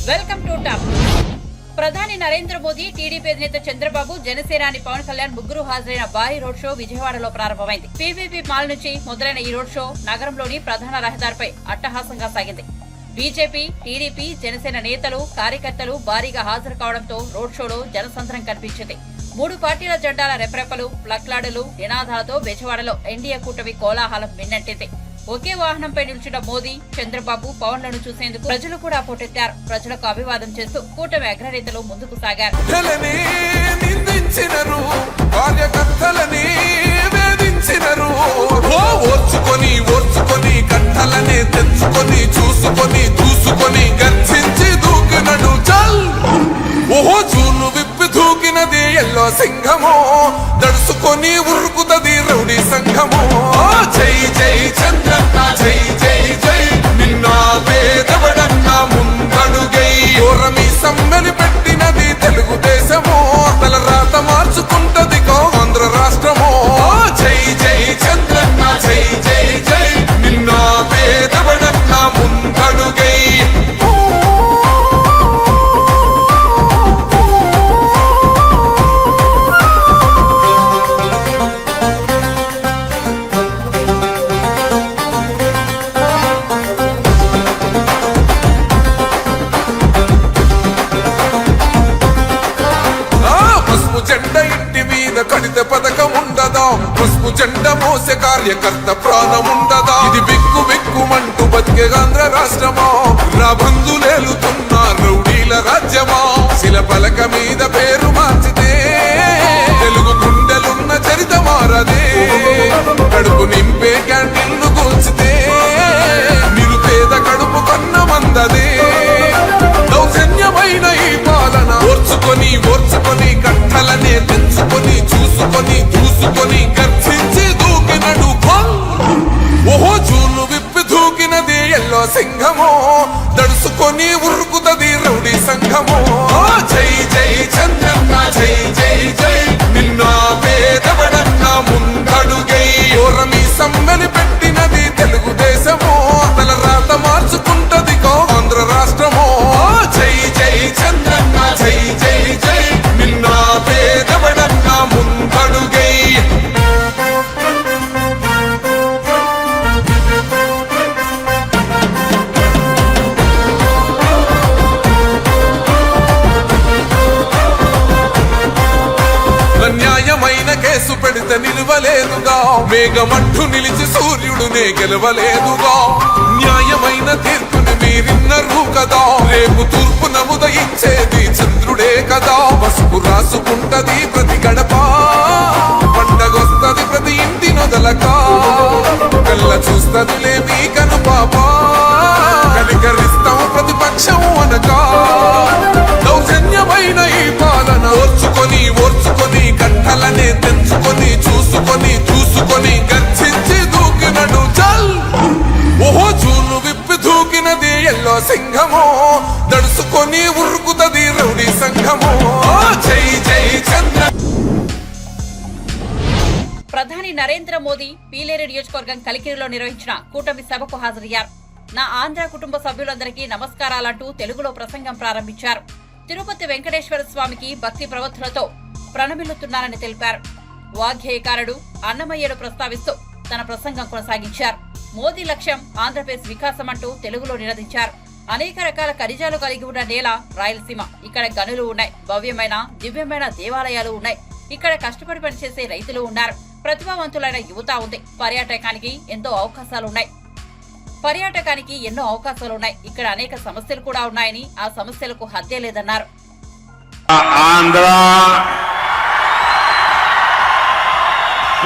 Welcome to top. ప్రధాని Narendra Modi, TDP అధినేత చంద్రబాబు, జనసేనాని పవన్ కళ్యాణ్ ముగ్గురు హాజరైన భారీ రోడ్ షో విజయవాడలో ప్రారంభమైంది. పీవీపీ మాల్ నుంచి మొదలైన ఈ రోడ్ షో నగరంలోని ప్రధాన రహదారిపై అట్టహాసంగా సాగింది. బీజేపీ, టీడీపీ, జనసేన నేతలు, కార్యకర్తలు భారీగా హాజరు కావడంతో రోడ్ షోలో జనసంద్రం కనిపించింది. మూడు పార్టీల జెండాల రెపరెపలు, ప్లక్లాడులు, నినాదాలతో విజయవాడలో ఎన్డీఏ కూటమి కోలాహలం మిన్నంటింది. ఒకే వాహనంపై నిల్చున్న మోదీ, చంద్రబాబు, పవన్లను చూసేందుకు ప్రజలు కూడా పోటెత్తారు. ప్రజలకు అభివాదం చేస్తూ కూటమి అగ్రనేతలు ముందుకు సాగారు. దూకినది ఎల్లో సింహమో, దడుసుకొని ఉరుకుతది రౌడీ సంఘమో. జై జై చంద్రన్న, జై జై జై, నిన్న పేదవడన్న ముందడుగై. ఓరమి సమ్మెలి పెట్టినది తెలుగుదేశమో, తల రాత మార్చుకుంటది ఆంధ్ర రాష్ట్రమో. జై జై చంద్రన్న, జై జై జై, నిన్న పేదవడన్న ముందడుగై. కడిత పథకం ఉండదా, పసుపు జెండ మోసే కార్యకర్త ప్రాణముండదా. ఇది బిక్కు బిక్కుమంటూ బతికే ఆంధ్ర రాష్ట్రమా, నా బంధులేలుతున్న రౌడీల రాజ్యమా. శిల పలక మీద పేరు మార్చితే తెలుగు గుండెలున్న చరిత మారదే. కడుపు నింపే క్యాంటీన్లు కూల్చితే నిరుపేద కడుపు కన్న మందదే. దౌర్జన్యమైన ఈ పాలన ఓర్చుకొని ఓర్చుకొని కట్టలనే తెంచుకొని చూసుకొని దూసుకొని గర్జించి దూకినడు. ఓహో జూలు విప్పి దూకినది ఎల్లో సింహమో, దడుసుకొని ఉరుకుతది రౌడీ సంఘమో. జై జై చంద్రన్న, జై జై జై, నిన్న పేదవడన్న ముందడుగై. ఓరమి సమ్మెలి పెట్టినది తెలుగుదేశమో, తల రాత మార్చుకుంటది ఆంధ్ర రాష్ట్రమో. జై జై చంద్రన్న, జై జై జై, నిన్న పేదవడన్న ముందడుగై. న్యాయమైన కేసు పెడితే నిలవలేదుగా, మేఘమంటూ నిలిచి సూర్యుడునే గెలవలేదుగా. న్యాయమైన తీర్పుని మీరిన్నరు కదా, రేపు తూర్పు నముదయించేది చంద్రుడే కదా. పసుపు రాసుకుంటది ప్రతి గడప, పండగొస్తది ప్రతి ఇంటి నొదలక. కళ్ళ చూస్తదిలే మీ కను పాప, కనికరిస్తాం ప్రతిపక్షం అనక. దౌర్జన్యమైన ఈ పాలన ఓర్చుకొని ఓర్చుకొని కట్టలనే తెంచుకొని చూసుకొని దూసుకొని గర్జించి దూకినడు. చల్ ఓహో జూలు విప్పి దూకినది ఎల్లో సింహమో, దడుసుకొని ఉరుకుతది రౌడీ సంఘమో. జై జై చంద్ర. ప్రధాని నరేంద్ర మోదీ పీలేరు నియోజకవర్గం కలికిరిలో నిర్వహించిన కూటమి సభకు హాజరయ్యారు. నా ఆంధ్ర కుటుంబ సభ్యులందరికీ నమస్కారాలంటూ తెలుగులో ప్రసంగం ప్రారంభించారు. తిరుపతి వెంకటేశ్వర స్వామికి భక్తి ప్రవృత్తులతో ప్రణమిల్లుతున్నారని తెలిపారు. వాగ్గేయకారుడు అన్నమయ్యను ప్రస్తావిస్తూ తన ప్రసంగం కొనసాగించారు. మోదీ లక్ష్యం ఆంధ్రప్రదేశ్ వికాసం అంటూ తెలుగులో నినదించారు. అనేక రకాల ఖనిజాలు కలిగి ఉన్న నేల రాయలసీమ. ఇక్కడ గనులు ఉన్నాయి, భవ్యమైన దివ్యమైన దేవాలయాలు ఉన్నాయి. ఇక్కడ కష్టపడి పనిచేసే రైతులు ఉన్నారు, ప్రతిభావంతులైన యువత ఉంది. పర్యాటకానికి ఎన్నో అవకాశాలు ఉన్నాయి. ఇక్కడ అనేక సమస్యలు కూడా ఉన్నాయని, ఆ సమస్యలకు హద్దే లేదన్నారు. ఆంధ్ర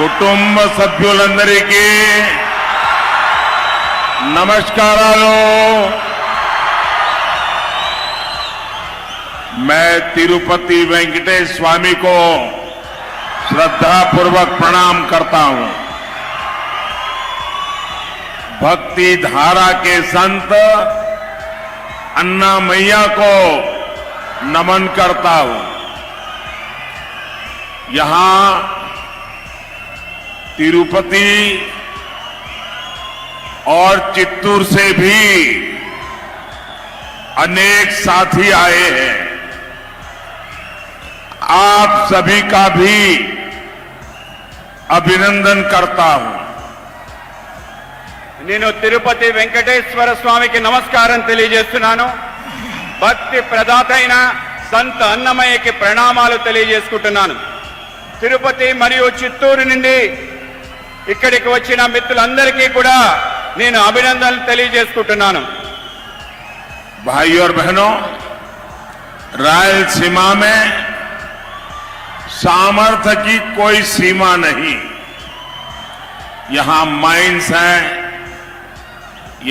కుటుంబ సభ్యులందరికీ నమస్కారాలు. मैं तिरुपति वेंकटेश स्वामी को श्रद्धापूर्वक प्रणाम करता हूं. भक्ति धारा के संत अन्नामैया को नमन करता हूं. यहां तिरुपति और चित्तूर से भी अनेक साथी आए हैं। आप सभी का भी अभिनंदन करता हूं। నేను తిరుపతి వెంకటేశ్వర స్వామికి నమస్కారం తెలియజేస్తున్నాను. భక్తి ప్రదాత అయిన సంత అన్నమయ్యకి ప్రణామాలు తెలియజేసుకుంటున్నాను. తిరుపతి మరియు చిత్తూరు నుండి ఇక్కడికి వచ్చిన మిత్రులందరికీ కూడా నేను అభినందనలు తెలియజేసుకుంటున్నాను. भाइयों और बहनों, रायलसीमा में सामर्थ्य की कोई सीमा नहीं। यहां माइंस हैं,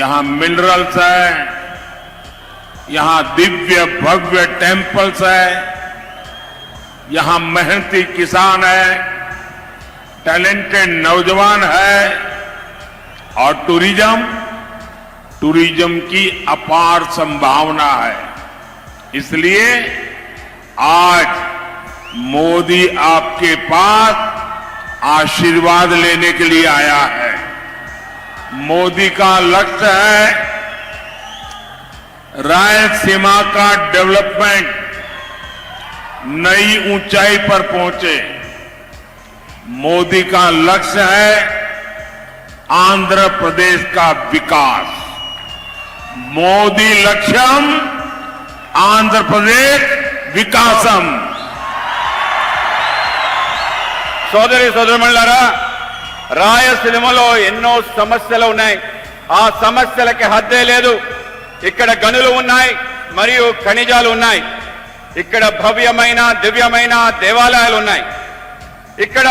यहां मिनरल्स है, यहां दिव्य भव्य टेम्पल्स है, यहां मेहनती किसान है, टैलेंटेड नौजवान है और टूरिज्म की अपार संभावना है। इसलिए आज मोदी आपके पास आशीर्वाद लेने के लिए आया है। मोदी का लक्ष्य है रायलसीमा का डेवलपमेंट नई ऊंचाई पर पहुंचे। मोदी का लक्ष्य है आंध्र प्रदेश का विकास। मोदी लक्ष्यम आंध्र प्रदेश विकासम। సోదరి సోదరులారా, రాయలసీమలో ఎన్నో సమస్యలు ఉన్నాయి. ఆ సమస్యలకి హద్దే లేదు. ఇక్కడ గనులు ఉన్నాయి మరియు ఖనిజాలు ఉన్నాయి. ఇక్కడ భవ్యమైన దివ్యమైన దేవాలయాలు ఉన్నాయి. ఇక్కడ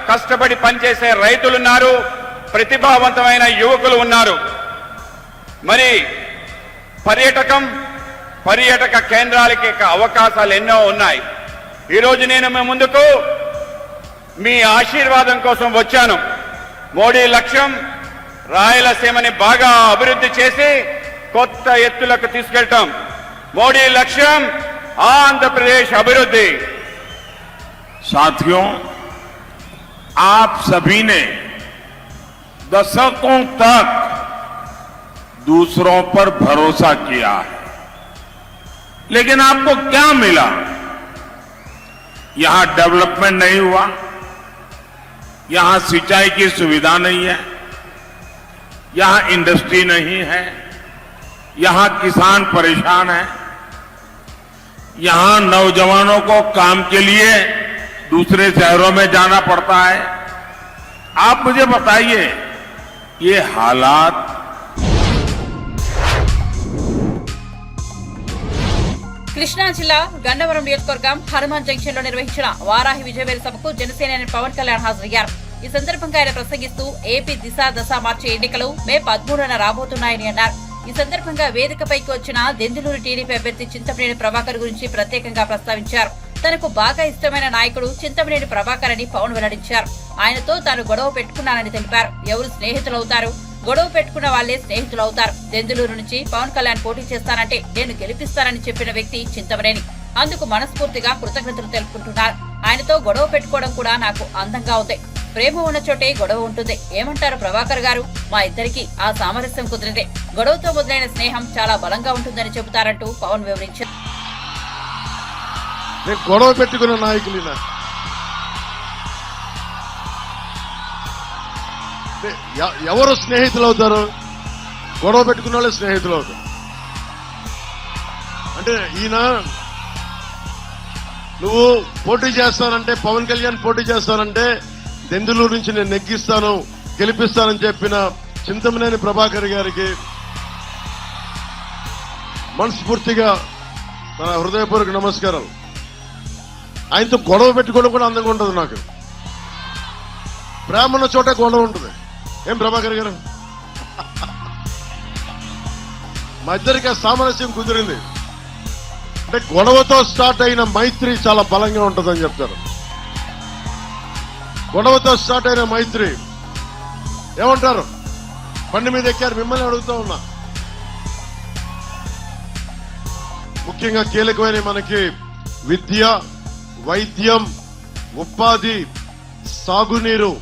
కష్టపడి పనిచేసే రైతులున్నారు, ప్రతిభావంతమైన యువకులు ఉన్నారు. మరి పర్యాటక కేంద్రాలకి అవకాశాలు ఎన్నో ఉన్నాయి. ఈరోజు నేను మీ ముందుకు మీ ఆశీర్వాదం కోసం వచ్చాను. మోడీ లక్ష్యం రాయలసీమని బాగా అభివృద్ధి చేసి కొత్త ఎత్తులకు తీసుకెళ్తాం. మోడీ లక్ష్యం ఆంధ్రప్రదేశ్ అభివృద్ధి. साथियों, आप सभी ने दशकों तक दूसरों पर भरोसा किया है, लेकिन आपको क्या मिला? यहां डेवलपमेंट नहीं हुआ, यहां सिंचाई की सुविधा नहीं है, यहां इंडस्ट्री नहीं है, यहां किसान परेशान है, यहां नौजवानों को काम के लिए दूसरे शहरों में जाना पड़ता है। आप मुझे बताइए, ये हालात కృష్ణా జిల్లా గన్నవరం నియోజకవర్గం హనుమాన్ జంక్షన్ లో నిర్వహించిన వారాహి విజయవేలు సభకు జనసేన పవన్ కళ్యాణ్ హాజరయ్యారు. ఈ సందర్భంగా ఆయన ప్రసంగిస్తూ ఏపీ దశ మార్చే ఎన్నికలు మే 13న రాబోతున్నాయని అన్నారు. ఈ సందర్భంగా వేదికపైకి వచ్చిన దెందులూరు టీడీపీ అభ్యర్థి చింతమనేని ప్రభాకర్ గురించి ప్రత్యేకంగా ప్రస్తావించారు. తనకు బాగా ఇష్టమైన నాయకుడు చింతమనేని ప్రభాకర్ అని పవన్ వెల్లడించారు. ఆయనతో తాను గొడవ పెట్టుకున్నానని తెలిపారు. ఎవరు స్నేహితులవుతారు? గొడవ పెట్టుకున్న వాళ్లే స్నేహితులవుతారు. దెందులూరు నుంచి పవన్ కళ్యాణ్ పోటీ చేస్తానంటే నేను గెలిపిస్తానని చెప్పిన వ్యక్తి చింతమనేని. అందుకు మనస్ఫూర్తిగా కృతజ్ఞతలు తెలుపుకుంటున్నారు. ఆయనతో గొడవ పెట్టుకోవడం కూడా నాకు అందంగా ఉంది. ప్రేమ ఉన్న చోటే గొడవ ఉంటుంది. ఏమంటారు ప్రభాకర్ గారు? మా ఇద్దరికి ఆ సామరస్యం కుదిరిందే. గొడవతో మొదలైన స్నేహం చాలా బలంగా ఉంటుందని చెబుతారంటూ పవన్ వివరించారు. గొడవ పెట్టుకున్న నాయకులు ఎవరు స్నేహితులు అవుతారు? గొడవ పెట్టుకున్న వాళ్ళే స్నేహితులు అవుతారు. అంటే ఈయన నువ్వు పోటీ చేస్తానంటే, పవన్ కళ్యాణ్ పోటీ చేస్తానంటే దెందులూరు నుంచి నేను నెగ్గిస్తాను, గెలిపిస్తానని చెప్పిన చింతమనేని ప్రభాకర్ గారికి మనస్ఫూర్తిగా నా హృదయపూర్వక నమస్కారం. ఆయనతో గొడవ పెట్టుకోవడం కూడా అందంగా ఉంటుంది. నాకు ప్రేమ ఉన్న చోట గొడవ ఉంటుంది. ఏం ప్రభాకర్ గారు? మా ఇద్దరికి సామరస్యం కుదిరింది. అంటే గొడవతో స్టార్ట్ అయిన మైత్రి చాలా బలంగా ఉంటుందని చెప్తారు. గొడవతో స్టార్ట్ అయిన మైత్రి ఏమంటారు? బండి మీద ఎక్కారు, మిమ్మల్ని అడుగుతూ ఉన్నా. ముఖ్యంగా కీలకమైన మనకి విద్య, వైద్యం, ఉపాధి, సాగునీరు,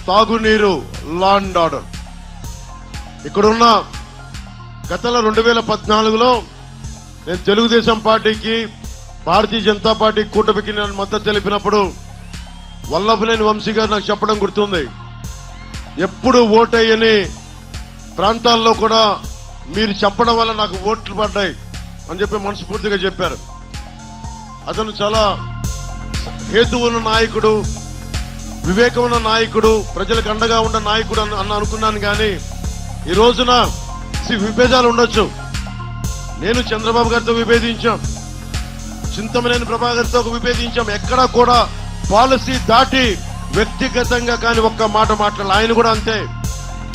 తాగునీరు, లా అండ్ ఆర్డర్. ఇక్కడున్న గతంలో 2014లో నేను తెలుగుదేశం పార్టీకి భారతీయ జనతా పార్టీ కూటమికి నేను మద్దతు తెలిపినప్పుడు వల్లభనేని వంశీ గారు నాకు చెప్పడం గుర్తుంది. ఎప్పుడు ఓటేయని ప్రాంతాల్లో కూడా మీరు చెప్పడం వల్ల నాకు ఓట్లు పడ్డాయి అని చెప్పి మనస్ఫూర్తిగా చెప్పారు. అతను చాలా హేతు ఉన్న నాయకుడు, వివేకం ఉన్న నాయకుడు, ప్రజలకు అండగా ఉన్న నాయకుడు అని అనుకున్నాను. కానీ ఈ రోజున విభేదాలు ఉండొచ్చు. నేను చంద్రబాబు గారితో విభేదించాం, చింతమనేని ప్రభాకర్తో విభేదించాం. ఎక్కడా కూడా పాలసీ దాటి వ్యక్తిగతంగా కానీ ఒక్క మాట మాట్లాడాలి. ఆయన కూడా అంతే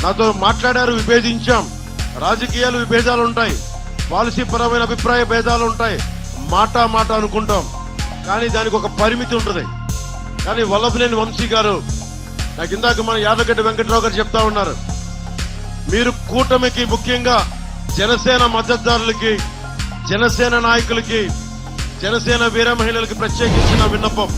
నాతో మాట్లాడారు, విభేదించాం. రాజకీయాలు విభేదాలు ఉంటాయి, పాలసీ పరమైన అభిప్రాయ భేదాలు ఉంటాయి, మాట అనుకుంటాం. కానీ దానికి ఒక పరిమితి ఉంటుంది. కానీ వల్లభనేని వంశీ గారు నాకు ఇందాక మన యాదగడ్డ వెంకటరావు గారు చెప్తా ఉన్నారు, మీరు కూటమికి ముఖ్యంగా జనసేన మద్దతుదారులకి, జనసేన నాయకులకి, జనసేన వీర మహిళలకి ప్రత్యేకించిన విన్నపం.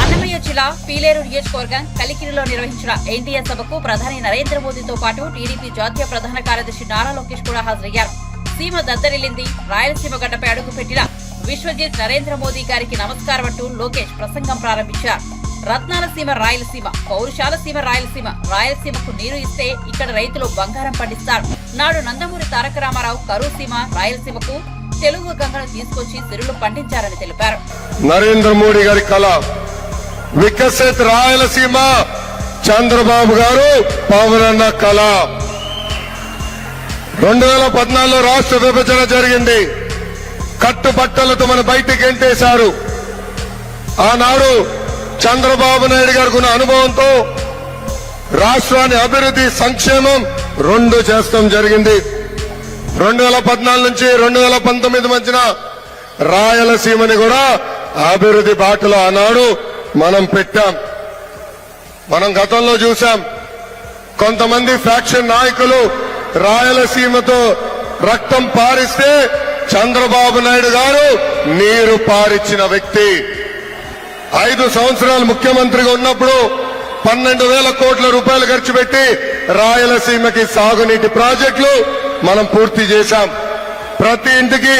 అన్నమయ్య జిల్లా పీలేరు నియోజకవర్గం కలికిరిలో నిర్వహించిన ఎన్డీఏ సభకు ప్రధాని నరేంద్ర మోదీతో పాటు టీడీపీ జాతీయ ప్రధాన కార్యదర్శి నారా లోకేష్ కూడా హాజరయ్యారు. సీమ దద్దరిల్లింది, రాయలసీమ గడ్డపై అడుగుపెట్టిన విశ్వజిత్ నరేంద్ర మోదీ గారికి నమస్కారం అంటూ లోకేష్ ప్రసంగం ప్రారంభించారు. రత్నాల సీమ రాయలసీమ, పౌరుషాల సీమ రాయలసీమ, రాయలసీమకు నీరు ఇస్తే ఇక్కడ రైతులు బంగారం పండిస్తారు. నాడు నందమూరి తారక రామారావు కరూరు సీమ రాయలసీమకు తెలుగు గంగను తీసుకొచ్చి సిరులు పండించారని తెలిపారు. నరేంద్ర మోడీ గారి కళ వికసిత్ రాయలసీమ, చంద్రబాబు గారు పవనన్న కళ. 2014లో రాష్ట్ర విభజన జరిగింది. కట్టుబట్టలతో మన బయటికి ఎంటేశారు. ఆనాడు చంద్రబాబు నాయుడు గారికి ఉన్న అనుభవంతో రాష్ట్రాన్ని అభివృద్ధి, సంక్షేమం 2 చేస్తాం జరిగింది. 2014 నుంచి 2019 మధ్యన రాయలసీమని కూడా అభివృద్ధి బాటలో ఆనాడు మనం పెట్టాం. మనం గతంలో చూసాం, కొంతమంది ఫ్యాక్షన్ నాయకులు రాయలసీమతో రక్తం పారిస్తే చంద్రబాబు నాయుడు గారు నీరు పారిచ్చిన వ్యక్తి. 5 సంవత్సరాలు ముఖ్యమంత్రిగా ఉన్నప్పుడు 12,000 కోట్ల రూపాయలు ఖర్చు పెట్టి రాయలసీమకి సాగునీటి ప్రాజెక్టులు మనం పూర్తి చేశాం. ప్రతి ఇంటికి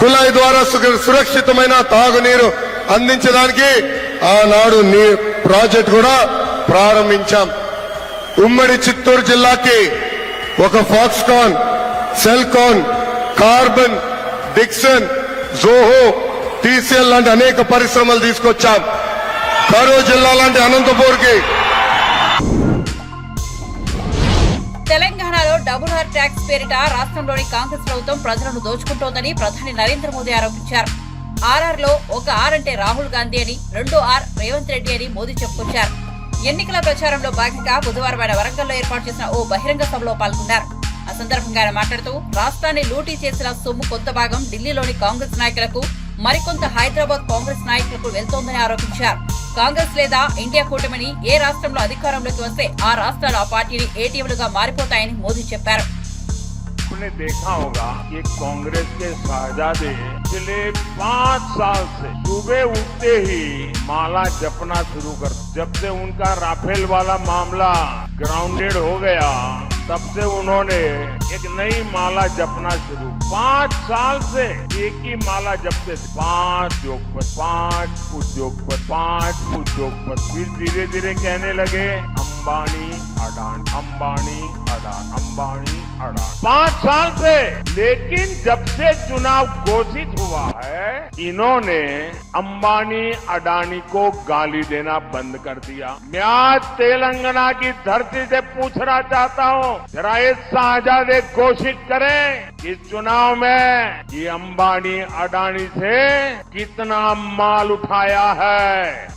కుళాయి ద్వారా సురక్షితమైన తాగునీరు అందించడానికి ఆనాడు ప్రాజెక్ట్ కూడా ప్రారంభించాం. ఉమ్మడి చిత్తూరు జిల్లాకి ఒక Foxconn, Celkon, carbon, Dixon, Zoho, TCL లాంటి అనేక పరిశ్రమలు తీసుకొచ్చాం. కరూరు జిల్లా లాంటి అనంతపూర్కి. తెలంగాణలో డబుల్ ఆర్ ట్యాక్స్ పేరిట రాష్ట్రంలోని కాంగ్రెస్ ప్రభుత్వం ప్రజలను దోచుకుంటోందని ప్రధాని నరేంద్ర మోదీ ఆరోపించారు. ఆర్ఆర్లో ఒక ఆర్ అంటే రాహుల్ గాంధీ అని, 2 ఆర్ రేవంత్ రెడ్డి అని మోదీ చెప్పుకొచ్చారు. ఎన్నికల ప్రచారంలో భాగంగా బుధవారం ఆయన వరంగల్లో ఏర్పాటు చేసిన ఓ బహిరంగ సభలో పాల్గొన్నారు. ఆ సందర్భంగా ఆయన మాట్లాడుతూ రాష్ట్రాన్ని లూటీ చేసిన సొమ్ము కొంత భాగం ఢిల్లీలోని కాంగ్రెస్ నాయకులకు, మరికొంత హైదరాబాద్ కాంగ్రెస్ నాయకులకు వెళ్తోందని ఆరోపించారు. కాంగ్రెస్ లేదా ఇండియా కూటమిని ఏ రాష్ట్రంలో అధికారంలోకి వస్తే ఆ రాష్ట్రాలు ఆ పార్టీని ఏటీఎంలుగా మారిపోతాయని మోదీ చెప్పారు. आपने देखा होगा कि कांग्रेस के शहजादे पिछले 5 साल से सुबह उठते ही माला जपना शुरू कर, जब से उनका राफेल वाला मामला ग्राउंडेड हो गया तब से उन्होंने एक नई माला जपना शुरू। 5 साल से एक ही माला जपते थे, 5 उद्योगपति, 5 उद्योगपति, 5 उद्योगपति। फिर धीरे धीरे कहने लगे अंबानी अडानी, अंबानी अडानी, अंबानी अडानी। 5 साल से। लेकिन जब से चुनाव घोषित हुआ है इन्होंने अंबानी अडानी को गाली देना बंद कर दिया। मैं आज तेलंगाना की धरती से पूछना चाहता हूँ, जरा ये शाहजादे घोषित करें इस चुनाव में ये अंबानी अडानी से कितना माल उठाया है,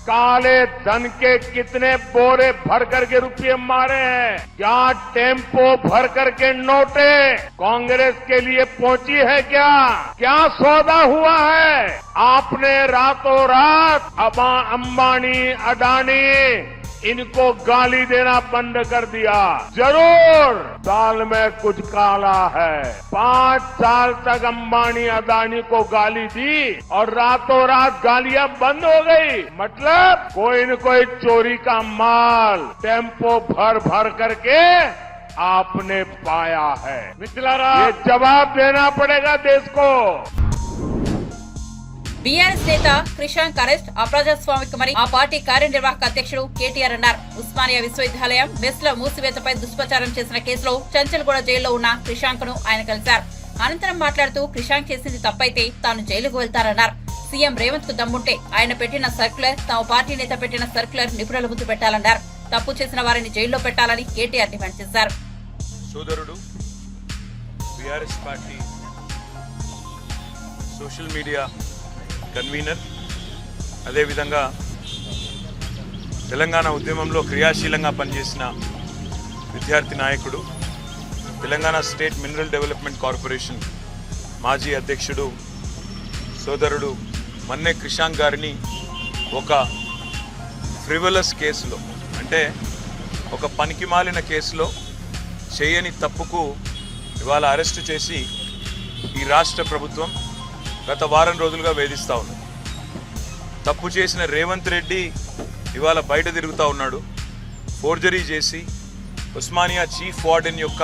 काले धन के कितने बोरे भर करके रुपये मारे हैं, क्या टेम्पो भर करके नोटे कांग्रेस के लिए पहुंची है, क्या सौदा हुआ है। आपने रातों रात अंबानी अडानी इनको गाली देना बंद कर दिया। जरूर दाल में कुछ काला है। 5 साल तक अंबानी अडानी को गाली दी और रातों रात गालियां बंद हो गई। मतलब कोई न कोई चोरी का माल टेम्पो भर भर करके आपने पाया है मिथिलारा ये जवाब देना पड़ेगा देश को। బీఆర్ఎస్ నేత క్రిషాంక్ అరెస్ట్ అప్రజాస్వామికమని ఆ పార్టీ కార్యనిర్వాహక అధ్యక్షుడు కేటీఆర్ అన్నారు. ఉస్మానియా విశ్వవిద్యాలయం మెస్ల మూసివేతపై దుష్ప్రచారం చేసిన కేసులో చంచల్గూడ జైల్లో ఉన్న క్రిషాంక్ ను ఆయన కలిశారు. అనంతరం మాట్లాడుతూ క్రిషాంక్ చేసింది తప్పైతే తాను జైలుకు వెళ్తారన్నారు. సీఎం రేవంత్ కు దమ్ముంటే ఆయన పెట్టిన సర్క్యులర్ తమ పార్టీ నేత పెట్టిన సర్క్యులర్ నిపుణుల ముందు పెట్టాలన్నారు. తప్పు చేసిన వారిని జైల్లో పెట్టాలని కేటీఆర్ డిమాండ్ చేశారు. సోదరుడు BRS party social media convener, అదేవిధంగా తెలంగాణ ఉద్యమంలో క్రియాశీలంగా పనిచేసిన విద్యార్థి నాయకుడు, Telangana state mineral development corporation మాజీ అధ్యక్షుడు సోదరుడు మన్నే క్రిషాంక్ గారిని ఒక ఫ్రివలస్ కేసులో, అంటే ఒక పనికిమాలిన కేసులో చేయని తప్పుకు ఇవాళ అరెస్టు చేసి ఈ రాష్ట్ర ప్రభుత్వం గత వారం రోజులుగా వేధిస్తూ ఉంది. తప్పు చేసిన రేవంత్ రెడ్డి ఇవాళ బయట తిరుగుతూ ఉన్నాడు. ఫోర్జరీ చేసి ఉస్మానియా చీఫ్ వార్డెన్ యొక్క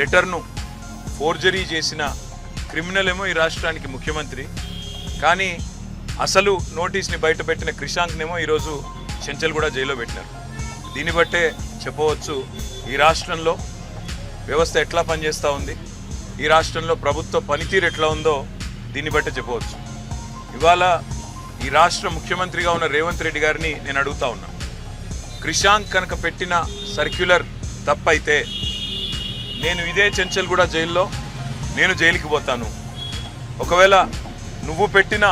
లెటర్ను ఫోర్జరీ చేసిన క్రిమినల్ ఏమో ఈ రాష్ట్రానికి ముఖ్యమంత్రి, కానీ అసలు నోటీస్ని బయటపెట్టిన క్రిషాంక్నేమో ఈరోజు చెంచల్గూడ జైల్లో పెట్టినారు. దీన్ని బట్టే చెప్పవచ్చు ఈ రాష్ట్రంలో వ్యవస్థ ఎట్లా పనిచేస్తూ ఉంది, ఈ రాష్ట్రంలో ప్రభుత్వ పనితీరు ఎట్లా ఉందో దీన్ని బట్టే చెప్పవచ్చు. ఇవాళ ఈ రాష్ట్ర ముఖ్యమంత్రిగా ఉన్న రేవంత్ రెడ్డి గారిని నేను అడుగుతా ఉన్నా, క్రిషాంక్ కనుక పెట్టిన సర్క్యులర్ తప్పైతే నేను ఇదే చెంచల్గూడ జైల్లో నేను జైలుకి పోతాను. ఒకవేళ నువ్వు పెట్టిన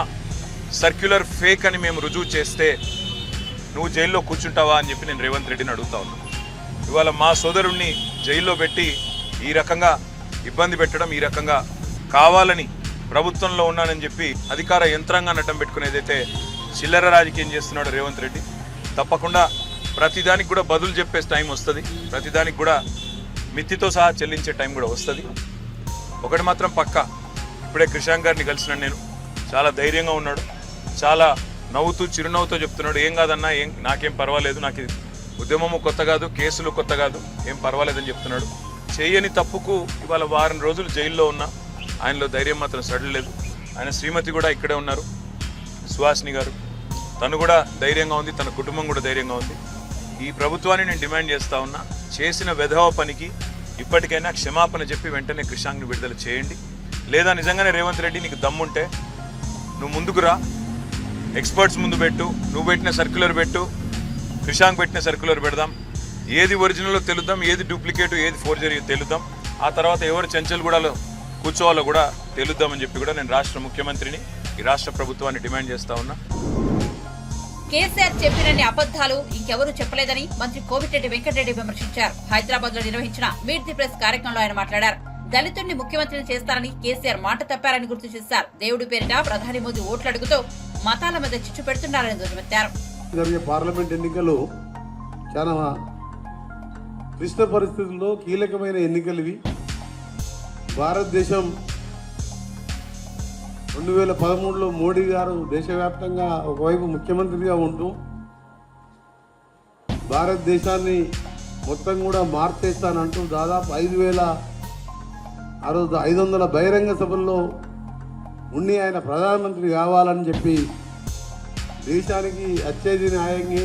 సర్క్యులర్ ఫేక్ అని మేము రుజువు చేస్తే నువ్వు జైల్లో కూర్చుంటావా అని చెప్పి నేను రేవంత్ రెడ్డిని అడుగుతా ఉన్నా. ఇవాళ మా సోదరుణ్ణి జైల్లో పెట్టి ఈ రకంగా ఇబ్బంది పెట్టడం, ఈ రకంగా కావాలని ప్రభుత్వంలో ఉన్నానని చెప్పి అధికార యంత్రాంగాన్ని అడ్డం పెట్టుకునేదైతే చిల్లర రాజకీయం చేస్తున్నాడు రేవంత్ రెడ్డి. తప్పకుండా ప్రతిదానికి కూడా బదులు చెప్పే టైం వస్తుంది, ప్రతిదానికి కూడా మిత్తితో సహా చెల్లించే టైం కూడా వస్తుంది. ఒకటి మాత్రం పక్కా, ఇప్పుడే క్రిషాంక్ గారిని కలిసినాను నేను, చాలా ధైర్యంగా ఉన్నాడు, చాలా నవ్వుతూ చిరునవ్వుతో చెప్తున్నాడు, ఏం కాదన్నా, నాకేం పర్వాలేదు, నాకు ఉద్యమము కొత్త కాదు, కేసులు కొత్త కాదు, ఏం పర్వాలేదని చెప్తున్నాడు. చేయని తప్పుకు ఇవాళ వారం రోజులు జైల్లో ఉన్నా ఆయనలో ధైర్యం మాత్రం సడలేదు. ఆయన శ్రీమతి కూడా ఇక్కడే ఉన్నారు, సుహాసిని గారు, తను కూడా ధైర్యంగా ఉంది, తన కుటుంబం కూడా ధైర్యంగా ఉంది. ఈ ప్రభుత్వాన్ని నేను డిమాండ్ చేస్తా ఉన్నా, చేసిన వెధవ పనికి ఇప్పటికైనా క్షమాపణ చెప్పి వెంటనే క్రిషాంక్ని విడుదల చేయండి. లేదా నిజంగానే రేవంత్ రెడ్డి నీకు దమ్ముంటే నువ్వు ముందుకు రా, ఎక్స్పర్ట్స్ ముందు పెట్టు, నువ్వు పెట్టిన సర్క్యులర్ పెట్టు, క్రిషాంక్ పెట్టిన సర్క్యులర్ పెడదాం, ఏది ఒరిజినల్లో తెలుద్దాం, ఏది డూప్లికేట్, ఏది ఫోర్జరీ తెలుద్దాం. ఆ తర్వాత ఎవరు చెంచల్గూడలో కూర్చోవాలో కూడా తెలుద్దామని చెప్పి కూడా నేను రాష్ట్ర ముఖ్యమంత్రిని, ఈ రాష్ట్ర ప్రభుత్వాన్ని డిమాండ్ చేస్తా ఉన్నా. కేసీఆర్ చెప్పినన్ని అబద్ధాలు ఇంకెవరూ చెప్పలేదని మంత్రి కోమటిరెడ్డి వెంకటరెడ్డి విమర్శించారు. హైదరాబాద్ లో నిర్వహించిన మీట్ ది ప్రెస్ కార్యక్రమంలో ఆయన మాట్లాడారు. దళితుడిని ముఖ్యమంత్రిని చేస్తారని కేసీఆర్ మాట తప్పారని గుర్తు చేశారు. దేవుడి పేరిట ప్రధాని మోదీ ఓట్లు అడుగుతూ మతాల మధ్య చిచ్చు పెడుతున్నారని ధ్వజమెత్తారు. జరిగే పార్లమెంట్ ఎన్నికలు చాలా క్లిష్ట పరిస్థితుల్లో కీలకమైన ఎన్నికలు ఇవి. భారతదేశం 2013లో మోడీ గారు దేశవ్యాప్తంగా ఒకవైపు ముఖ్యమంత్రిగా ఉంటూ భారతదేశాన్ని మొత్తం కూడా మార్చేస్తానంటూ దాదాపు 5,500 బహిరంగ సభల్లో ఉండి ఆయన ప్రధానమంత్రి కావాలని చెప్పి దేశానికి వచ్చేది న్యాయంగా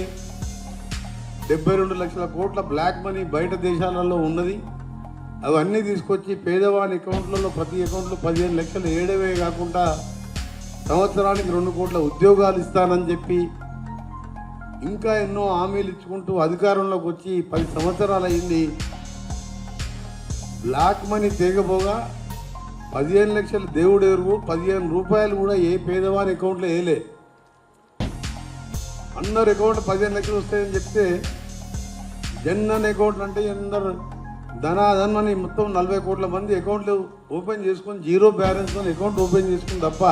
72 లక్షల కోట్ల బ్లాక్ మనీ బయట దేశాలలో ఉన్నది. అవన్నీ తీసుకొచ్చి పేదవాని అకౌంట్లలో ప్రతి అకౌంట్లో 15 లక్షలు ఏడవే కాకుండా సంవత్సరానికి 2 కోట్ల ఉద్యోగాలు ఇస్తానని చెప్పి ఇంకా ఎన్నో హామీలు ఇచ్చుకుంటూ అధికారంలోకి వచ్చి 10 సంవత్సరాలు అయింది. బ్లాక్ మనీ తీగపోగా 15 లక్షలు దేవుడు ఎరువు, 15 రూపాయలు కూడా ఏ పేదవాని అకౌంట్లో వేయలే. అందరు అకౌంట్ 15 లక్షలు వస్తాయని చెప్తే జన్ధన్ అకౌంట్ అంటే అందరు ధనాధనని మొత్తం 40 కోట్ల మంది అకౌంట్లు ఓపెన్ చేసుకొని జీరో బ్యాలెన్స్తో అకౌంట్ ఓపెన్ చేసుకుని తప్ప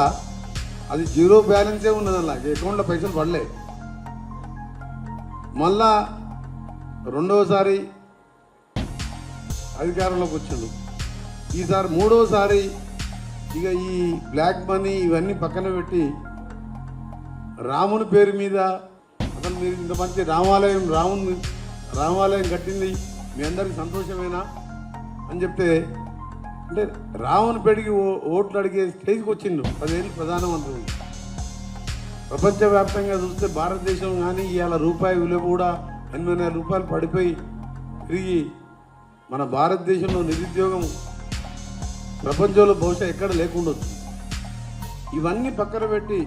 అది జీరో బ్యాలెన్సే ఉన్నది. అలా అకౌంట్లో పైసలు పడలే. మళ్ళా రెండవసారి అధికారంలోకి వచ్చిండు. ఈసారి మూడవసారి ఇక ఈ బ్లాక్ మనీ ఇవన్నీ పక్కన పెట్టి రాముని పేరు మీద అసలు మీరు ఇంత మంచి రామాలయం కట్టింది మీ అందరికి సంతోషమేనా అని చెప్తే, అంటే రావణపేటకి ఓట్లు అడిగే స్టేజ్కి వచ్చిండు. 10 ఏళ్ళు ప్రధానమంత్రి. ప్రపంచవ్యాప్తంగా చూస్తే భారతదేశం కానీ ఇవాళ రూపాయి విలువ కూడా 8,000 రూపాయలు పడిపోయి తిరిగి మన భారతదేశంలో నిరుద్యోగం ప్రపంచంలో బహుశా ఎక్కడ లేకుండొచ్చు. ఇవన్నీ పక్కన పెట్టి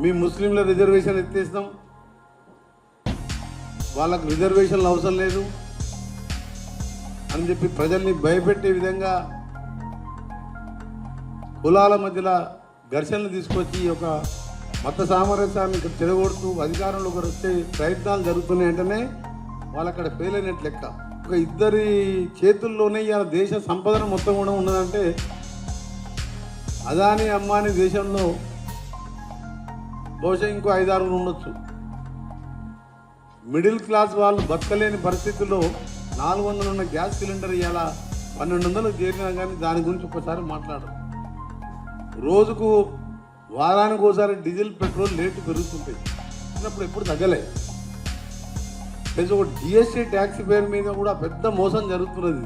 మీ ముస్లింల రిజర్వేషన్ ఎత్తేస్తాం, వాళ్ళకు రిజర్వేషన్లు అవసరం లేదు అని చెప్పి ప్రజల్ని భయపెట్టే విధంగా కులాల మధ్యలో ఘర్షణలు తీసుకొచ్చి ఒక మత సామరస్యాన్ని ఇక్కడ చెడగొడుతూ అధికారంలోకి వచ్చే ప్రయత్నాలు జరుగుతున్నాయంటేనే వాళ్ళు అక్కడ ఫెయిల్ అయినట్టు లెక్క. ఒక ఇద్దరి చేతుల్లోనే ఇవాళ దేశ సంపదన మొత్తం కూడా ఉన్నదంటే అదాని అంబానీ దేశంలో బహుశా ఇంకో 5-6 ఉండొచ్చు. మిడిల్ క్లాస్ వాళ్ళు బతకలేని పరిస్థితుల్లో 400 ఉన్న గ్యాస్ సిలిండర్ ఇవాళ 1200 చేరినా కానీ దాని గురించి ఒక్కసారి మాట్లాడరు. రోజుకు వారానికి ఒకసారి డీజిల్ పెట్రోల్ రేటు పెరుగుతుంటాయి, చిన్నప్పుడు ఎప్పుడు తగ్గలే. ప్లస్ ఒక జిఎస్టీ ట్యాక్స్ పేరు మీద కూడా పెద్ద మోసం జరుగుతున్నది.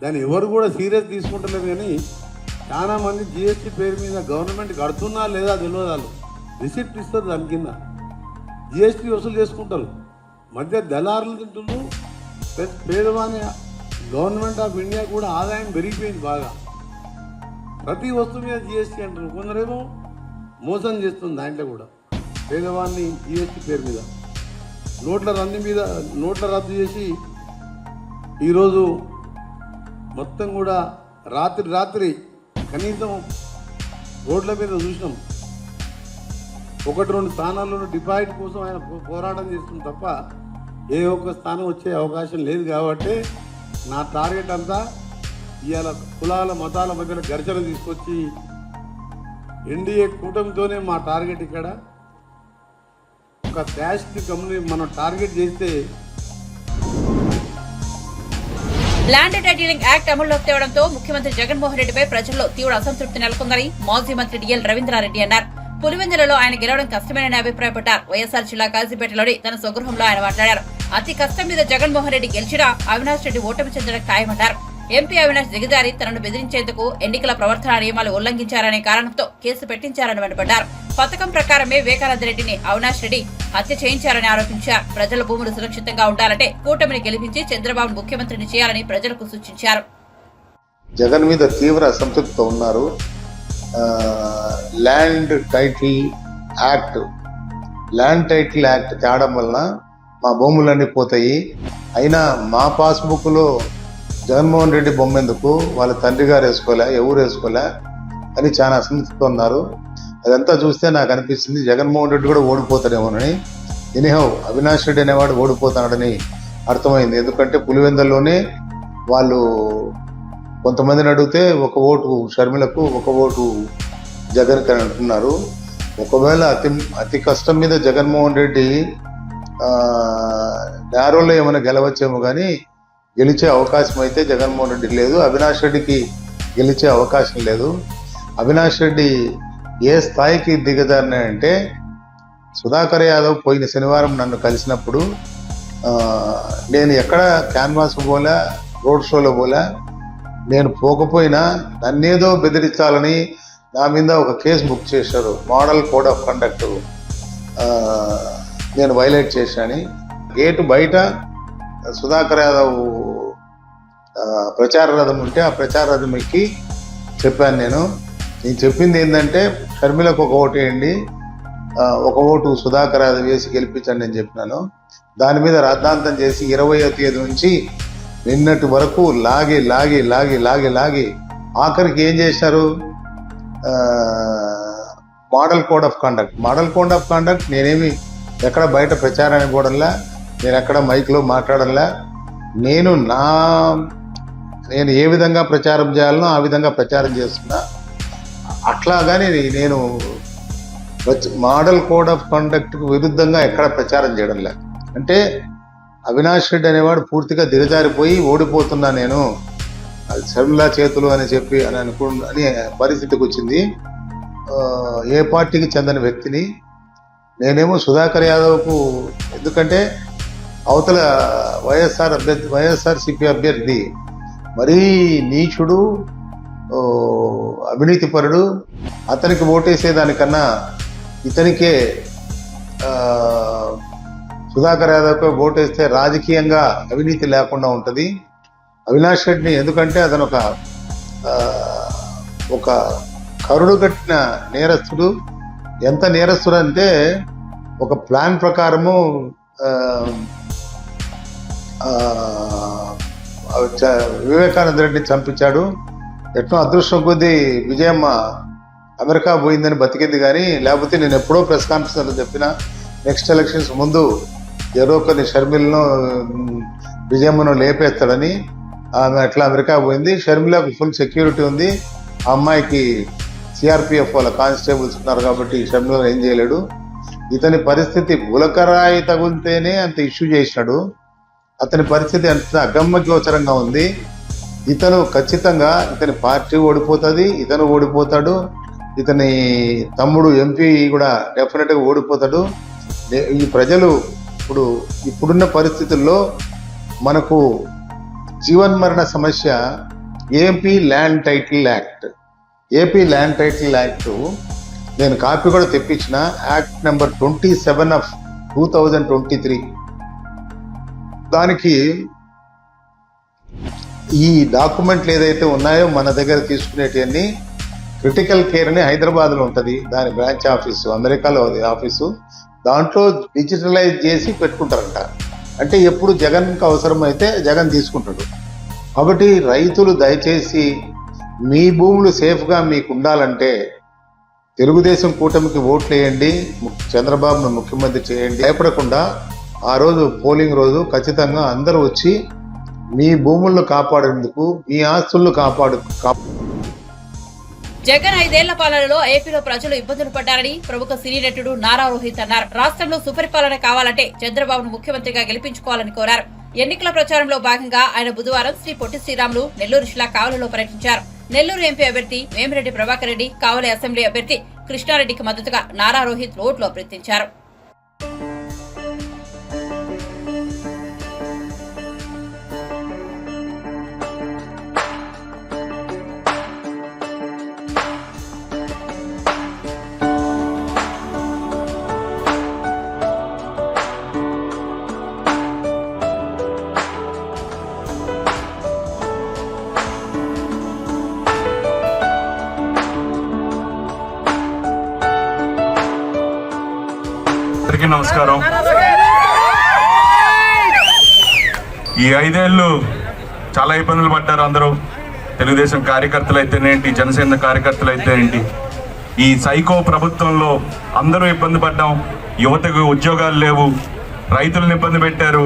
దాన్ని ఎవరు కూడా సీరియస్ తీసుకుంటలేదు. కానీ చాలా మంది జిఎస్టీ పేరు మీద గవర్నమెంట్ కడుతున్నా లేదా తెలియదు, వాళ్ళు రిసిప్ట్ ఇస్తారు, దాని కింద జిఎస్టీ వసూలు చేసుకుంటారు. మధ్య దళారులు తింటున్నారు. ప్లస్ పేదవాని గవర్నమెంట్ ఆఫ్ ఇండియా కూడా ఆదాయం పెరిగిపోయింది బాగా. ప్రతి వస్తువు మీద జిఎస్టీ అంటారు. కొందరేమో మోసం చేస్తుంది దాంట్లో కూడా పేదవాన్ని జిఎస్టీ పేరు మీద. నోట్ల రద్దు చేసి ఈరోజు మొత్తం కూడా రాత్రి కనీసం రోడ్ల మీద చూసినాం 1-2 స్థానాల్లో డిపాజిట్ కోసం ఆయన పోరాటం చేస్తుంది తప్ప ఏ ఒక్క స్థానం వచ్చే అవకాశం లేదు. కాబట్టి నా టార్గెట్ అంతా ఇవాళ కులాల మతాల మధ్యన ఘర్షణ తీసుకొచ్చి ఎన్డీఏ కూటమితోనే మా టార్గెట్. ఇక్కడ ఒక క్యాస్ట్ కమ్యూనిటీ మనం టార్గెట్ చేస్తే ల్యాండ్ టైటిలింగ్ యాక్ట్ అమల్లోకి తేవడంతో ముఖ్యమంత్రి జగన్మోహన్ రెడ్డిపై ప్రజల్లో తీవ్ర అసంతృప్తి నెలకొందని మాజీ మంత్రి డిఎల్ రవీంద్రారెడ్డి అన్నారు. పులివెందులలో ఆయన గెలవడం కష్టమేనని అభిప్రాయపడ్డారు. వైఎస్ఆర్ జిల్లా కాజీపేటలోని తన స్వగృహంలో ఆయన మాట్లాడారు. అతి కష్టం మీద జగన్మోహన్ రెడ్డి గెలిచినా అవినాష్ రెడ్డి ఓటమి చెందడం ఖాయమన్నారు. ఎంపీ అవినాష్ దిగజారి తనను బెదిరించేందుకు ఎన్నికల ప్రవర్తన నియమాలు ఉల్లంఘించారనే కారణంతో కేసు పెట్టించారని మండిపడ్డారు. పథకం ప్రకారమే వివేకానంద రెడ్డిని అవినాష్ రెడ్డి హత్య చేయించారని ఆరోపించారు. ప్రజల భూములు సురక్షితంగా ఉండాలంటే కూటమిని గెలిపించి చంద్రబాబు ముఖ్యమంత్రిని చేయాలని ప్రజలకు సూచించారు. జగన్ మీద తీవ్ర అసంతృప్తితో ఉన్నారు. ల్యాండ్ టైటిల్ యాక్ట్ తేవడం వలన మా భూములన్నీ పోతాయి. అయినా మా పాస్బుక్లో జగన్మోహన్ రెడ్డి బొమ్మ ఎందుకు, వాళ్ళ తండ్రి గారు వేసుకోలే, ఎవరు వేసుకోలే అని చాలా అసంతృప్తితో ఉన్నారు. అదంతా చూస్తే నాకు అనిపిస్తుంది జగన్మోహన్ రెడ్డి కూడా ఓడిపోతాడేమోనని. ఎనీహౌ అవినాష్ రెడ్డి అనేవాడు ఓడిపోతాడని అర్థమైంది. ఎందుకంటే పులివెందుల్లోనే వాళ్ళు కొంతమందిని అడిగితే 1 ఓటు షర్మిలకు, 1 ఓటు జగన్కి అని అంటున్నారు. ఒకవేళ అతి కష్టం మీద జగన్మోహన్ రెడ్డి నేరోలో ఏమైనా గెలవచ్చేమో కానీ గెలిచే అవకాశం అయితే జగన్మోహన్ రెడ్డి లేదు. అవినాష్ రెడ్డికి గెలిచే అవకాశం లేదు. అవినాష్ రెడ్డి ఏ స్థాయికి దిగజారినాయంటే, సుధాకర్ యాదవ్ పోయిన శనివారం నన్ను కలిసినప్పుడు నేను ఎక్కడ క్యాన్వాస్ పోలే, రోడ్ షోలో పోలే, నేను పోకపోయినా నన్నేదో బెదిరించాలని నా మీద ఒక కేసు బుక్ చేశారు. మోడల్ కోడ్ ఆఫ్ కండక్ట్ నేను వైలేట్ చేశాను. గేటు బయట సుధాకర్ యాదవ్ ప్రచార రథం ఉంటే ఆ ప్రచార రథం ఎక్కి చెప్పాను. నేను చెప్పింది ఏంటంటే షర్మిలకు 1 ఓటు వేయండి, 1 ఓటు సుధాకర్ యాదవ్ వేసి గెలిపించండి అని చెప్పినాను. దాని మీద రాద్ధాంతం చేసి 20వ తేదీ నుంచి నిన్నటి వరకు లాగి ఆఖరికి ఏం చేశారు, మోడల్ కోడ్ ఆఫ్ కండక్ట్ నేనేమి ఎక్కడ బయట ప్రచారానికి పోవడంలా, నేను ఎక్కడ మైక్లో మాట్లాడడంలా, నేను ఏ విధంగా ప్రచారం చేయాలనో ఆ విధంగా ప్రచారం చేస్తున్నా. అట్లాగానే నేను మోడల్ కోడ్ ఆఫ్ కండక్ట్కు విరుద్ధంగా ఎక్కడ ప్రచారం చేయడంలే. అంటే అవినాష్ రెడ్డి అనేవాడు పూర్తిగా దిగజారిపోయి ఓడిపోతున్నా నేను, అది శర్మిలా చేతులు అని చెప్పి అని పరిస్థితికి వచ్చింది. ఏ పార్టీకి చెందిన వ్యక్తిని నేనేమో సుధాకర్ యాదవ్కు, ఎందుకంటే అవతల వైఎస్ఆర్సీపీ అభ్యర్థి మరీ నీచుడు, అవినీతిపరుడు. అతనికి ఓటేసేదానికన్నా ఇతనికే సుధాకర్ యాదవ్కి ఓటేస్తే రాజకీయంగా అవినీతి లేకుండా ఉంటుంది. అవినాష్ రెడ్డిని ఎందుకంటే అతను ఒక కరుడు కట్టిన నేరస్తుడు. ఎంత నేరస్తుడు అంటే ఒక ప్లాన్ ప్రకారము వివేకానంద రెడ్డిని చంపించాడు. ఎట్నో అదృష్టం కొద్దీ విజయమ్మ అమెరికా పోయిందని బతికింది, కానీ లేకపోతే నేను ఎప్పుడో ప్రెస్ కాన్ఫరెన్స్లో చెప్పిన నెక్స్ట్ ఎలక్షన్స్ ముందు ఎవరో కొన్ని షర్మిలను విజయమ్మను లేపేస్తాడని. ఆమె అట్లా అమెరికా పోయింది. షర్మిలకు ఫుల్ సెక్యూరిటీ ఉంది. ఆ అమ్మాయికి సిఆర్పిఎఫ్ వాళ్ళ కానిస్టేబుల్స్ ఉన్నారు కాబట్టి షర్మిలను ఏం చేయలేడు. ఇతని పరిస్థితి గులకరాయి తగులితేనే అంత ఇష్యూ చేసినాడు. అతని పరిస్థితి అంత అగమ్యగోచరంగా ఉంది. ఇతను ఖచ్చితంగా ఇతని పార్టీ ఓడిపోతుంది, ఇతను ఓడిపోతాడు, ఇతని తమ్ముడు ఎంపీ కూడా డెఫినెట్గా ఓడిపోతాడు. ఈ ప్రజలు ఇప్పుడున్న పరిస్థితుల్లో మనకు జీవన్మరణ సమస్య AP land title act. AP land title act నేను కాపీ కూడా తెప్పించిన. Act number 27 of 2023. దానికి ఈ డాక్యుమెంట్లు ఏదైతే ఉన్నాయో మన దగ్గర తీసుకునేటివన్నీ క్రిటికల్ కేర్ అని హైదరాబాద్లో ఉంటుంది. దాని బ్రాంచ్ ఆఫీసు, అమెరికాలో అది ఆఫీసు. దాంట్లో డిజిటలైజ్ చేసి పెట్టుకుంటారంట. అంటే ఎప్పుడు జగన్కి అవసరమైతే జగన్ తీసుకుంటాడు. కాబట్టి రైతులు దయచేసి మీ భూములు సేఫ్గా మీకు ఉండాలంటే తెలుగుదేశం కూటమికి ఓట్లు వేయండి, చంద్రబాబును ముఖ్యమంత్రి చేయండి. భయపడకుండా ఆ రోజు పోలింగ్ రోజు ఖచ్చితంగా అందరూ వచ్చి మీ భూములను కాపాడేందుకు, మీ ఆస్తులను జగన్ 5 ఏళ్ల పాలనలో ఏపీలో ప్రజలు ఇబ్బందులు పడ్డారని ప్రముఖ సినీ నటుడు నారా రోహిత్ అన్నారు. రాష్ట్రంలో సుపరిపాలన కావాలంటే చంద్రబాబును ముఖ్యమంత్రిగా గెలిపించుకోవాలని కోరారు. ఎన్నికల ప్రచారంలో భాగంగా ఆయన బుధవారం శ్రీ పొట్టి శ్రీరాములు నెల్లూరు జిల్లా కావలిలో పర్యటించారు. నెల్లూరు ఎంపీ అభ్యర్థి వేమిరెడ్డి ప్రభాకర్ రెడ్డి, కావలి అసెంబ్లీ అభ్యర్థి కృష్ణారెడ్డికి మద్దతుగా నారా రోహిత్ రోడ్లు అభ్యర్థించారు. నమస్కారం. ఈ 5 ఏళ్ళు చాలా ఇబ్బందులు పడ్డారు అందరూ. తెలుగుదేశం కార్యకర్తలు అయితేనేంటి, జనసేన కార్యకర్తలు అయితేనేంటి, ఈ సైకో ప్రభుత్వంలో అందరూ ఇబ్బంది పడ్డాం. యువతకు ఉద్యోగాలు లేవు, రైతులను ఇబ్బంది పెట్టారు.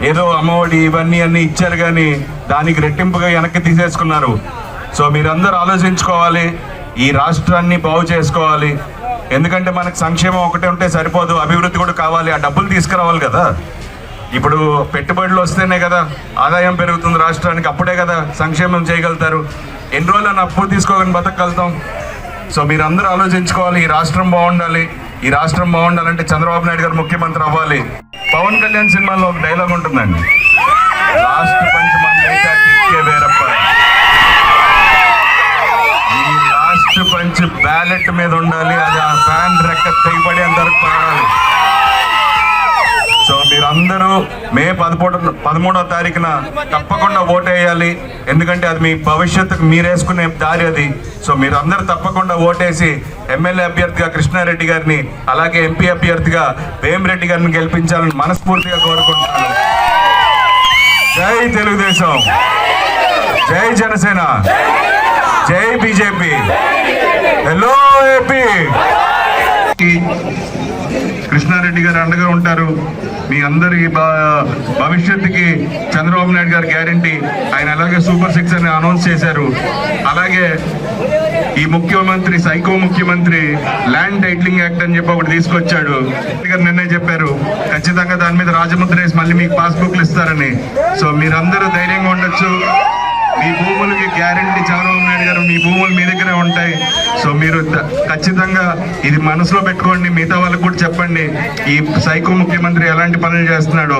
ఏదో అమ్మఒడి ఇవన్నీ అన్నీ ఇచ్చారు, కానీ దానికి రెట్టింపుగా వెనక్కి తీసేసుకున్నారు. సో మీరందరూ ఆలోచించుకోవాలి, ఈ రాష్ట్రాన్ని బాగు చేసుకోవాలి. ఎందుకంటే మనకు సంక్షేమం ఒకటే ఉంటే సరిపోదు, అభివృద్ధి కూడా కావాలి. ఆ డబ్బులు తీసుకురావాలి కదా. ఇప్పుడు పెట్టుబడులు వస్తేనే కదా ఆదాయం పెరుగుతుంది రాష్ట్రానికి, అప్పుడే కదా సంక్షేమం చేయగలుగుతారు. ఎన్ని రోజులు అప్పు తీసుకోగానే బతకగలుగుతాం. సో మీరందరూ ఆలోచించుకోవాలి, ఈ రాష్ట్రం బాగుండాలి. ఈ రాష్ట్రం బాగుండాలంటే చంద్రబాబు నాయుడు గారు ముఖ్యమంత్రి అవ్వాలి. పవన్ కళ్యాణ్ సినిమాలో ఒక డైలాగ్ ఉంటుందండి, లాస్ట్ పంచమంది అయితే వేరప్ప. పంచ్ బ్యాలెట్ మీద ఉండాలి, అది ఆ ఫ్యాన్ రెక్క తెగిపడి అందరికి పాడాలి. సో మీరందరూ మే 13వ తారీఖున తప్పకుండా ఓటేయాలి. ఎందుకంటే అది మీ భవిష్యత్తుకు మీరేసుకునే దారి అది. సో మీరందరూ తప్పకుండా ఓటేసి ఎమ్మెల్యే అభ్యర్థిగా కృష్ణారెడ్డి గారిని, అలాగే ఎంపీ అభ్యర్థిగా వేమిరెడ్డి గారిని గెలిపించాలని మనస్ఫూర్తిగా కోరుకుంటున్నాను. జై తెలుగుదేశం, జై జనసేన, జై బీజేపీ, హలో ఏపీ. కృష్ణారెడ్డి గారు అండగా ఉంటారు. మీ అందరి భవిష్యత్తుకి చంద్రబాబు నాయుడు గారు గ్యారంటీ. ఆయన అలాగే సూపర్ 6 అని అనౌన్స్ చేశారు. అలాగే ఈ ముఖ్యమంత్రి, సైకో ముఖ్యమంత్రి ల్యాండ్ టైటిలింగ్ యాక్ట్ అని చెప్పి ఒకటి తీసుకొచ్చాడు. నిన్నే చెప్పారు ఖచ్చితంగా దాని మీద రాజముద్ర వేసి మళ్ళీ మీకు పాస్బుక్లు ఇస్తారని. సో మీరందరూ ధైర్యంగా ఉండొచ్చు. మీ భూములకి గ్యారంటీ చంద్రబాబు నాయుడు గారు, మీ భూములు మీ దగ్గరే ఉంటాయి. సో మీరు ఖచ్చితంగా ఇది మనసులో పెట్టుకోండి. మిగతా వాళ్ళకు కూడా చెప్పండి ఈ సైకో ముఖ్యమంత్రి ఎలాంటి పనులు చేస్తున్నాడో.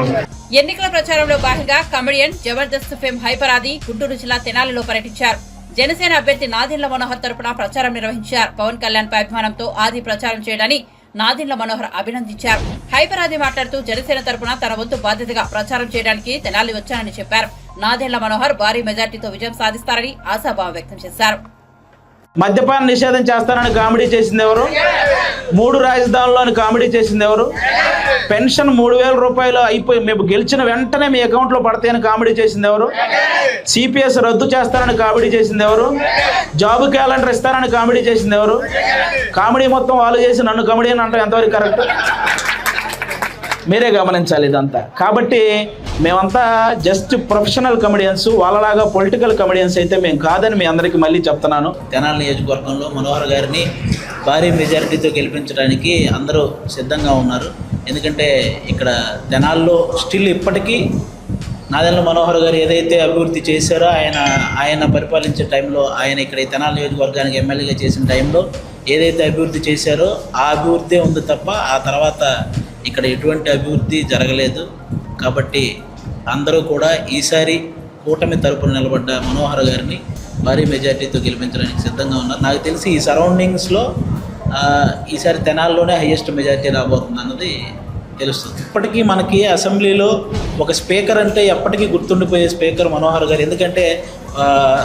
ఎన్నికల ప్రచారంలో భాగంగా కమెడియన్ జబర్దస్త్ ఫేమ్ హైపరాది గుంటూరు జిల్లా తెనాలిలో పర్యటించారు. జనసేన అభ్యర్థి నాదెండ్ల మనోహర్ తరపున ప్రచారం నిర్వహించారు. పవన్ కళ్యాణ్ పై అభిమానంతో ఆది ప్రచారం చేయడాన్ని నాదెండ్ల మనోహర్ అభినందించారు. హైపరాది మాట్లాడుతూ జనసేన తరపున తన వంతు బాధ్యతగా ప్రచారం చేయడానికి తెనాలి వచ్చానని చెప్పారు. నాదెండ్ల మనోహర్ భారీ మెజార్టీతో విజయం సాధిస్తారని ఆశాభావం వ్యక్తం చేశారు. మద్యపాన నిషేధం చేస్తానని కామెడీ చేసింది ఎవరు? 3 రాజధానుల్లోని కామెడీ చేసింది ఎవరు? పెన్షన్ 3,000 రూపాయలు అయిపోయి మేము గెలిచిన వెంటనే మీ అకౌంట్లో పడతాయని కామెడీ చేసింది ఎవరు? సిపిఎస్ రద్దు చేస్తానని కామెడీ చేసింది ఎవరు? జాబ్ క్యాలెండర్ ఇస్తానని కామెడీ చేసింది ఎవరు? కామెడీ మొత్తం వాళ్ళు చేసి నన్ను కామెడీ అని అంటే ఎంతవరకు కరెక్ట్? మీరే గమనించాలి ఇదంతా. కాబట్టి మేమంతా జస్ట్ ప్రొఫెషనల్ కమెడియన్స్, వాళ్ళలాగా పొలిటికల్ కమెడియన్స్ అయితే మేము కాదని మీ అందరికీ మళ్ళీ చెప్తున్నాను. తెనాలి నియోజకవర్గంలో మనోహర్ గారిని భారీ మెజారిటీతో గెలిపించడానికి అందరూ సిద్ధంగా ఉన్నారు. ఎందుకంటే ఇక్కడ తెనాల్లో స్టిల్ ఇప్పటికీ నాదెండ్ల మనోహర్ గారు ఏదైతే అభివృద్ధి చేశారో ఆయన పరిపాలించే టైంలో, ఆయన ఇక్కడ ఈ తెనాలి నియోజకవర్గానికి ఎమ్మెల్యేగా చేసిన టైంలో ఏదైతే అభివృద్ధి చేశారో ఆ అభివృద్ధి ఉంది తప్ప ఆ తర్వాత ఇక్కడ ఎటువంటి అభివృద్ధి జరగలేదు. కాబట్టి అందరూ కూడా ఈసారి కూటమి తరపున నిలబడ్డ మనోహర్ గారిని భారీ మెజార్టీతో గెలిపించడానికి సిద్ధంగా ఉన్నారు. నాకు తెలిసి ఈ సరౌండింగ్స్లో ఈసారి తెనాల్లోనే హైయెస్ట్ మెజార్టీ రాబోతుంది అన్నది తెలుస్తుంది. ఇప్పటికీ మనకి అసెంబ్లీలో ఒక స్పీకర్ అంటే ఎప్పటికీ గుర్తుండిపోయే స్పీకర్ మనోహర్ గారు. ఎందుకంటే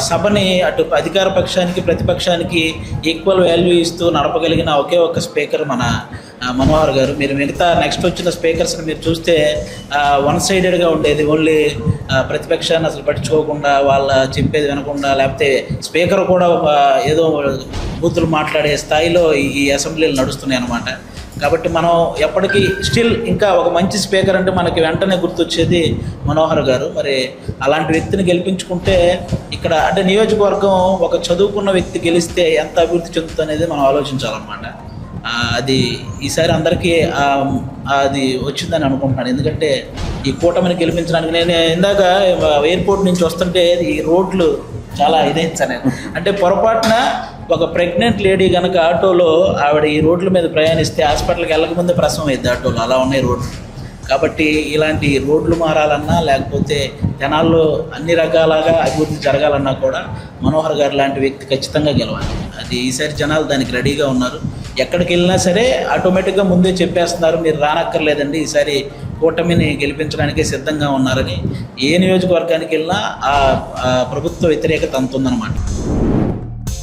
సభని అటు అధికార పక్షానికి ప్రతిపక్షానికి ఈక్వల్ వాల్యూ ఇస్తూ నడపగలిగిన ఒకే ఒక స్పీకర్ మన మనోహర్ గారు. మీరు మిగతా నెక్స్ట్ వచ్చిన స్పీకర్స్ని మీరు చూస్తే వన్ సైడెడ్గా ఉండేది. ఓన్లీ ప్రతిపక్షాన్ని అసలు పట్టించుకోకుండా, వాళ్ళ చెప్పేది వినకుండా, లేకపోతే స్పీకర్ కూడా ఏదో బూతులు మాట్లాడే స్థాయిలో ఈ అసెంబ్లీలు నడుస్తున్నాయి అన్నమాట. కాబట్టి మనం ఎప్పటికీ స్టిల్ ఇంకా ఒక మంచి స్పీకర్ అంటే మనకి వెంటనే గుర్తొచ్చేది మనోహర్ గారు. మరి అలాంటి వ్యక్తిని గెలిపించుకుంటే ఇక్కడ అంటే నియోజకవర్గం ఒక చదువుకున్న వ్యక్తి గెలిస్తే ఎంత అభివృద్ధి చెందుతుంది అనేది మనం ఆలోచించాలన్నమాట. అది ఈసారి అందరికీ అది వచ్చిందని అనుకుంటున్నాను. ఎందుకంటే ఈ కూటమిని గెలిపించడానికి నేను ఇందాక ఎయిర్పోర్ట్ నుంచి వస్తుంటే ఈ రోడ్లు చాలా ఇదైంది. అంటే పొరపాటున ఒక ప్రెగ్నెంట్ లేడీ కనుక ఆటోలో ఆవిడ ఈ రోడ్ల మీద ప్రయాణిస్తే హాస్పిటల్కి వెళ్ళకముందే ప్రసవం అయింది ఆటోలో, అలా ఉన్నాయి రోడ్లు. కాబట్టి ఇలాంటి రోడ్లు మారాలన్నా లేకపోతే జనాల్లో అన్ని రకాలుగా అభివృద్ధి జరగాలన్నా కూడా మనోహర్ గారు లాంటి వ్యక్తి ఖచ్చితంగా గెలవాలి. అది ఈసారి జనాలు దానికి రెడీగా ఉన్నారు. ఎక్కడికి వెళ్ళినా సరే ఆటోమేటిక్గా ముందే చెప్పేస్తున్నారు, మీరు రానక్కర్లేదండి, ఈసారి కూటమిని గెలిపించడానికే సిద్ధంగా ఉన్నారని. ఏ నియోజకవర్గానికి వెళ్ళినా ఆ ప్రభుత్వ వ్యతిరేకత అంతుందన్నమాట.